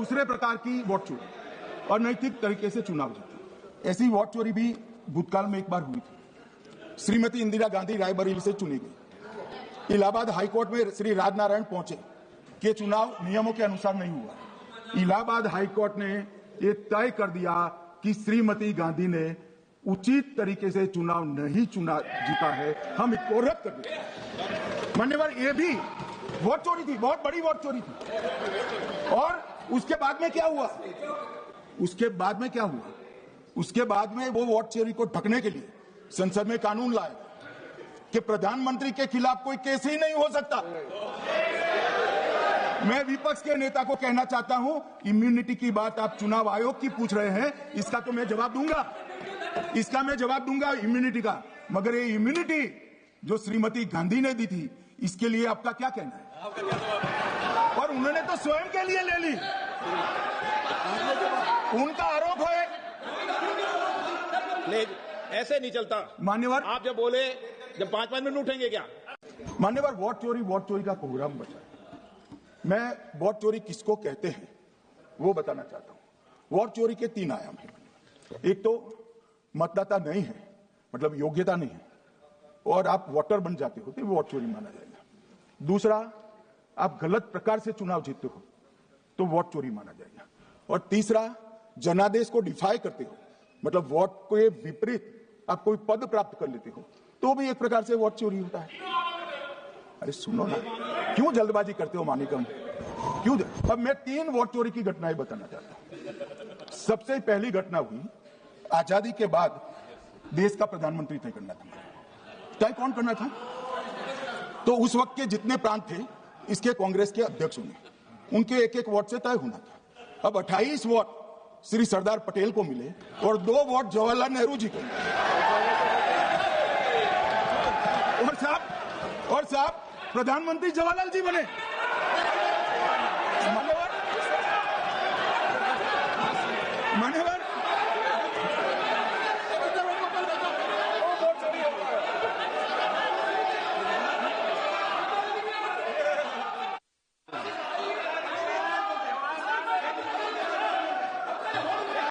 दूसरे प्रकार की वोट चोरी और नैतिक तरीके से चुनाव जीता। ऐसी वोट चोरी भी भूतकाल में एक बार हुई थी। श्रीमती इंदिरा गांधी रायबरेली से चुनी गई। इलाहाबाद हाईकोर्ट में श्री राजनारायण पहुंचे कि चुनाव नियमों के अनुसार नहीं हुआ। इलाहाबाद हाईकोर्ट ने यह तय कर दिया कि श्रीमती गांधी ने उचित तरीके से चुनाव नहीं जीता है, हम इसको रद्द कर दें। मान्यवर, ये भी वोट चोरी थी, बहुत बड़ी वोट चोरी थी। और उसके बाद में क्या हुआ? उसके बाद में वो वोट चोरी को ढकने के लिए संसद में कानून लाए कि प्रधानमंत्री के खिलाफ कोई केस ही नहीं हो सकता। मैं विपक्ष के नेता को कहना चाहता हूं, इम्यूनिटी की बात आप चुनाव आयोग की पूछ रहे हैं, इसका तो मैं जवाब दूंगा, इम्यूनिटी का। मगर ये इम्यूनिटी जो श्रीमती गांधी ने दी थी, इसके लिए आपका क्या कहना है? और उन्होंने तो स्वयं के लिए ले ली। उनका आरोप है। नहीं, ऐसे नहीं चलता मान्यवर। आप जब बोले, जब 5-5 मिनट उठेंगे क्या? मान्यवर, वोट चोरी का प्रोग्राम बचा। मैं वोट चोरी किसको कहते हैं वो बताना चाहता हूं। वोट चोरी के 3 आयाम हैं। एक तो मतदाता नहीं है, मतलब योग्यता नहीं है, और आप वोटर बन जाते हो तो वोट चोरी माना जाएगा। दूसरा, आप गलत प्रकार से चुनाव जीतते हो तो वोट चोरी माना जाएगा। और तीसरा, जनादेश को डिफाई करते हो, मतलब वोट के विपरीत आप कोई पद प्राप्त कर लेते हो तो भी एक प्रकार से वोट चोरी होता है। अरे सुनो ना, क्यों जल्दबाजी करते हो मानिकम? क्यों? अब मैं 3 वोट चोरी की घटनाएं बताना चाहता हूं। सबसे पहली घटना हुई आजादी के बाद देश का प्रधानमंत्री तय करना था। तय कौन करना था? तो उस वक्त के जितने प्रांत थे, इसके कांग्रेस के अध्यक्ष होंगे, उनके एक वोट से तय होना था। अब 28 वोट श्री सरदार पटेल को मिले और 2 वोट जवाहरलाल नेहरू जी को मिले। और साहब प्रधानमंत्री जवाहरलाल जी बने। मान्यवर,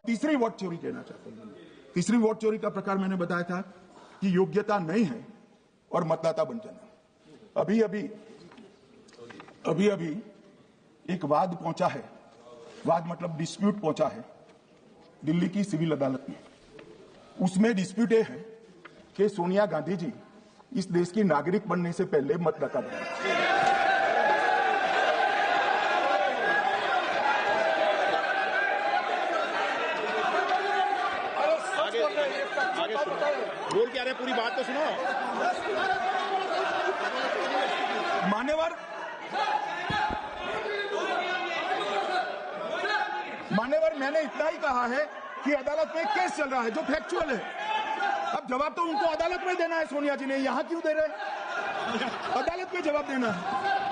तीसरी वोट चोरी कहना चाहता हूं। तीसरी वोट चोरी का प्रकार मैंने बताया था कि योग्यता नहीं है और मतदाता बन जाना। अभी अभी एक वाद पहुंचा है, वाद मतलब डिस्प्यूट पहुंचा है दिल्ली की सिविल अदालत में। उसमें डिस्प्यूट ये है कि सोनिया गांधी जी इस देश की नागरिक बनने से पहले मतदाता बने। बोल क्या रहे, पूरी बात तो सुनो। मान्यवर, मैंने इतना ही कहा है कि अदालत में केस चल रहा है जो फैक्चुअल है। अब जवाब तो उनको अदालत में देना है। सोनिया जी ने यहां क्यों दे रहे? अदालत में जवाब देना है।